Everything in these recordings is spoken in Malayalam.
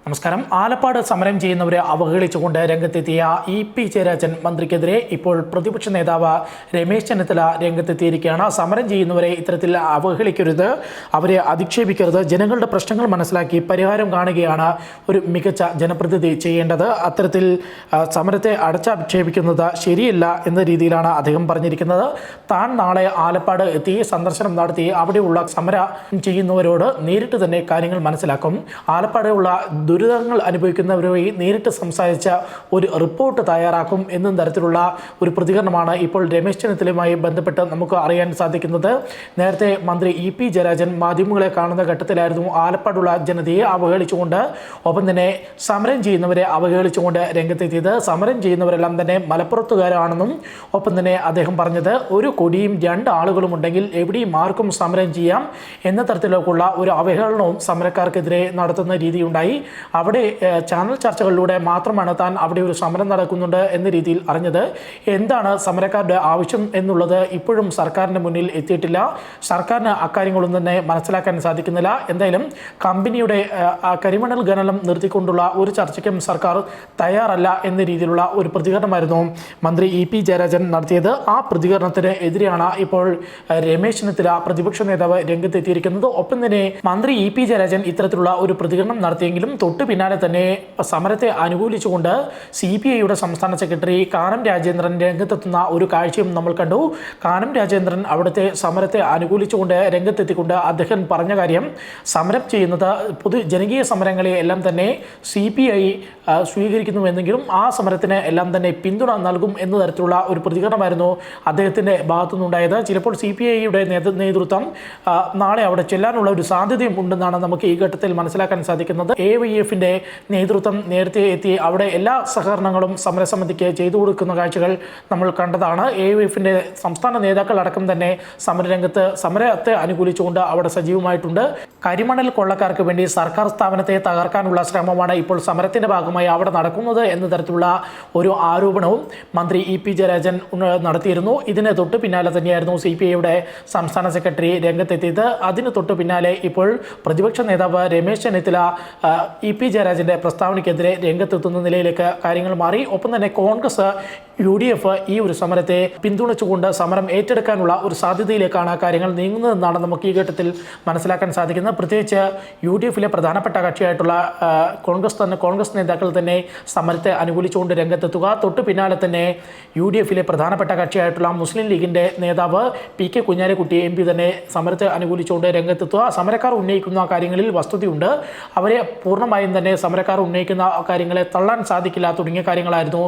നമസ്കാരം. ആലപ്പാട് സമരം ചെയ്യുന്നവരെ അവഹേളിച്ചുകൊണ്ട് രംഗത്തെത്തിയ ഇ.പി. ജയരാജൻ മന്ത്രിക്കെതിരെ ഇപ്പോൾ പ്രതിപക്ഷ നേതാവ് രമേശ് ചെന്നിത്തല രംഗത്തെത്തിയിരിക്കുകയാണ്. സമരം ചെയ്യുന്നവരെ ഇത്തരത്തിൽ അവഹേളിക്കരുത്, അവരെ അധിക്ഷേപിക്കരുത്, ജനങ്ങളുടെ പ്രശ്നങ്ങൾ മനസ്സിലാക്കി പരിഹാരം കാണുകയാണ് ഒരു മികച്ച ജനപ്രതിനിധി ചെയ്യേണ്ടത്. അത്തരത്തിൽ സമരത്തെ അടച്ചാക്ഷേപിക്കുന്നത് ശരിയല്ല എന്ന രീതിയിലാണ് അദ്ദേഹം പറഞ്ഞിരിക്കുന്നത്. താൻ നാളെ ആലപ്പാട് എത്തി സന്ദർശനം നടത്തി അവിടെയുള്ള സമരം ചെയ്യുന്നവരോട് നേരിട്ട് തന്നെ കാര്യങ്ങൾ മനസ്സിലാക്കും. ആലപ്പാടുള്ള ദുരിതങ്ങൾ അനുഭവിക്കുന്നവരുമായി നേരിട്ട് സംസാരിച്ച ഒരു റിപ്പോർട്ട് തയ്യാറാക്കും എന്നും തരത്തിലുള്ള ഒരു പ്രതികരണമാണ് ഇപ്പോൾ രമേശ് ചെന്നിത്തലയുമായി ബന്ധപ്പെട്ട് നമുക്ക് അറിയാൻ സാധിക്കുന്നത്. നേരത്തെ മന്ത്രി ഇ.പി. ജയരാജൻ മാധ്യമങ്ങളെ കാണുന്ന ഘട്ടത്തിലായിരുന്നു ആലപ്പാടുള്ള ജനതയെ അവഹേളിച്ചുകൊണ്ട്, ഒപ്പം തന്നെ സമരം ചെയ്യുന്നവരെ അവഹേളിച്ചുകൊണ്ട് രംഗത്തെത്തിയത്. സമരം ചെയ്യുന്നവരെല്ലാം തന്നെ മലപ്പുറത്തുകാരാണെന്നും ഒപ്പം തന്നെ അദ്ദേഹം പറഞ്ഞത്, ഒരു കൊടിയും രണ്ട് ആളുകളും ഉണ്ടെങ്കിൽ എവിടെയും ആർക്കും സമരം ചെയ്യാം എന്ന തരത്തിലേക്കുള്ള ഒരു അവഹേളനവും സമരക്കാർക്കെതിരെ നടത്തുന്ന രീതിയുണ്ടായി. അവിടെ ചാനൽ ചർച്ചകളിലൂടെ മാത്രമാണ് താൻ അവിടെ ഒരു സമരം നടക്കുന്നുണ്ട് എന്ന രീതിയിൽ അറിഞ്ഞത്. എന്താണ് സമരക്കാരുടെ ആവശ്യം എന്നുള്ളത് ഇപ്പോഴും സർക്കാരിൻ്റെ മുന്നിൽ എത്തിയിട്ടില്ല. സർക്കാരിന് അക്കാര്യങ്ങളൊന്നും തന്നെ മനസ്സിലാക്കാൻ സാധിക്കുന്നില്ല. എന്തായാലും കമ്പനിയുടെ കരിമണൽ ഖനനം നിർത്തിക്കൊണ്ടുള്ള ഒരു ചർച്ചയ്ക്കും സർക്കാർ തയ്യാറല്ല എന്ന രീതിയിലുള്ള ഒരു പ്രതികരണമായിരുന്നു മന്ത്രി ഇ.പി. ജയരാജൻ നടത്തിയത്. ആ പ്രതികരണത്തിന് എതിരെയാണ് ഇപ്പോൾ രമേശ് ചെന്നിത്തല പ്രതിപക്ഷ നേതാവ് രംഗത്തെത്തിയിരിക്കുന്നത്. ഒപ്പം തന്നെ മന്ത്രി ഇ.പി. ജയരാജൻ ഇത്തരത്തിലുള്ള ഒരു പ്രതികരണം നടത്തിയെങ്കിലും തൊട്ടു പിന്നാലെ തന്നെ സമരത്തെ അനുകൂലിച്ചുകൊണ്ട് CPIയുടെ സംസ്ഥാന സെക്രട്ടറി കാനം രാജേന്ദ്രൻ രംഗത്തെത്തുന്ന ഒരു കാഴ്ചയും നമ്മൾ കണ്ടു. കാനം രാജേന്ദ്രൻ അവിടുത്തെ സമരത്തെ അനുകൂലിച്ചുകൊണ്ട് രംഗത്തെത്തിക്കൊണ്ട് അദ്ദേഹം പറഞ്ഞ കാര്യം, സമരം ചെയ്യുന്നത് ജനകീയ സമരങ്ങളെ എല്ലാം തന്നെ CPI സ്വീകരിക്കുന്നുവെന്നെങ്കിലും ആ സമരത്തിന് എല്ലാം തന്നെ പിന്തുണ നൽകും എന്ന തരത്തിലുള്ള ഒരു പ്രതികരണമായിരുന്നു അദ്ദേഹത്തിൻ്റെ ഭാഗത്തുനിന്നുണ്ടായത്. ചിലപ്പോൾ CPIയുടെ നേതൃത്വം നാളെ അവിടെ ചെല്ലാനുള്ള ഒരു സാധ്യതയും ഉണ്ടെന്നാണ് നമുക്ക് ഈ ഘട്ടത്തിൽ മനസ്സിലാക്കാൻ സാധിക്കുന്നത്. AYFിൻ്റെ നേതൃത്വം നേരത്തെ എത്തി അവിടെ എല്ലാ സഹകരണങ്ങളും സമരസമിതിക്ക് ചെയ്തു കൊടുക്കുന്ന കാഴ്ചകൾ നമ്മൾ കണ്ടതാണ്. AYFിൻ്റെ സംസ്ഥാന നേതാക്കൾ അടക്കം തന്നെ സമരരംഗത്ത് സമരത്തെ അനുകൂലിച്ചുകൊണ്ട് അവിടെ സജീവമായിട്ടുണ്ട്. കരിമണൽ കൊള്ളക്കാർക്ക് വേണ്ടി സർക്കാർ സ്ഥാപനത്തെ തകർക്കാനുള്ള ശ്രമമാണ് ഇപ്പോൾ സമരത്തിൻ്റെ ഭാഗമായി അവിടെ നടക്കുന്നത് എന്ന തരത്തിലുള്ള ഒരു ആരോപണവും മന്ത്രി ഇ.പി. ജയരാജൻ നടത്തിയിരുന്നു. ഇതിന് തൊട്ട് പിന്നാലെ തന്നെയായിരുന്നു CPIയുടെ സംസ്ഥാന സെക്രട്ടറി രംഗത്തെത്തിയത്. അതിന് തൊട്ട് പിന്നാലെ ഇപ്പോൾ പ്രതിപക്ഷ നേതാവ് രമേശ് ചെന്നിത്തല ഇ.പി. ജയരാജൻ്റെ പ്രസ്താവനയ്ക്കെതിരെ രംഗത്തെത്തുന്ന നിലയിലേക്ക് കാര്യങ്ങൾ മാറി. ഒപ്പം തന്നെ കോൺഗ്രസ് UDF ഈ ഒരു സമരത്തെ പിന്തുണച്ചുകൊണ്ട് സമരം ഏറ്റെടുക്കാനുള്ള ഒരു സാധ്യതയിലേക്കാണ് കാര്യങ്ങൾ നീങ്ങുന്നതെന്നാണ് നമുക്ക് ഈ ഘട്ടത്തിൽ മനസ്സിലാക്കാൻ സാധിക്കുന്നത്. പ്രത്യേകിച്ച് UDFിലെ പ്രധാനപ്പെട്ട കക്ഷിയായിട്ടുള്ള കോൺഗ്രസ് നേതാക്കൾ തന്നെ സമരത്തെ അനുകൂലിച്ചുകൊണ്ട് രംഗത്തെത്തുക. തൊട്ടു പിന്നാലെ തന്നെ UDFിലെ പ്രധാനപ്പെട്ട കക്ഷിയായിട്ടുള്ള മുസ്ലിം ലീഗിൻ്റെ നേതാവ് PK കുഞ്ഞാലിക്കുട്ടി MP തന്നെ സമരത്തെ അനുകൂലിച്ചുകൊണ്ട് രംഗത്തെത്തുക. സമരക്കാർ ഉന്നയിക്കുന്ന കാര്യങ്ങളിൽ വസ്തുതയുണ്ട്, അവരെ പൂർണ്ണമായും തന്നെ സമരക്കാർ ഉന്നയിക്കുന്ന കാര്യങ്ങളെ തള്ളാൻ സാധിക്കില്ല തുടങ്ങിയ കാര്യങ്ങളായിരുന്നു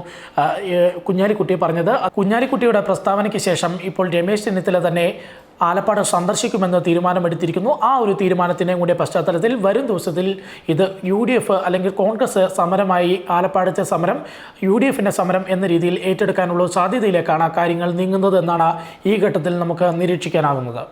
കുഞ്ഞാലിക്കുട്ടി പറഞ്ഞത്. കുഞ്ഞാലിക്കുട്ടിയുടെ പ്രസ്താവനയ്ക്ക് ശേഷം ഇപ്പോൾ രമേശ് ചെന്നിത്തല തന്നെ ആലപ്പാട് സന്ദർശിക്കുമെന്ന് തീരുമാനമെടുത്തിരിക്കുന്നു. ആ ഒരു തീരുമാനത്തിൻ്റെ കൂടെ പശ്ചാത്തലത്തിൽ വരും ദിവസത്തിൽ ഇത് UDF അല്ലെങ്കിൽ കോൺഗ്രസ് സമരമായി ആലപ്പാടത്തെ സമരം UDFിൻ്റെ സമരം എന്ന രീതിയിൽ ഏറ്റെടുക്കാനുള്ള സാധ്യതയിലേക്കാണ് കാര്യങ്ങൾ നീങ്ങുന്നത് എന്നാണ് ഈ ഘട്ടത്തിൽ നമുക്ക് നിരീക്ഷിക്കാനാകുന്നത്.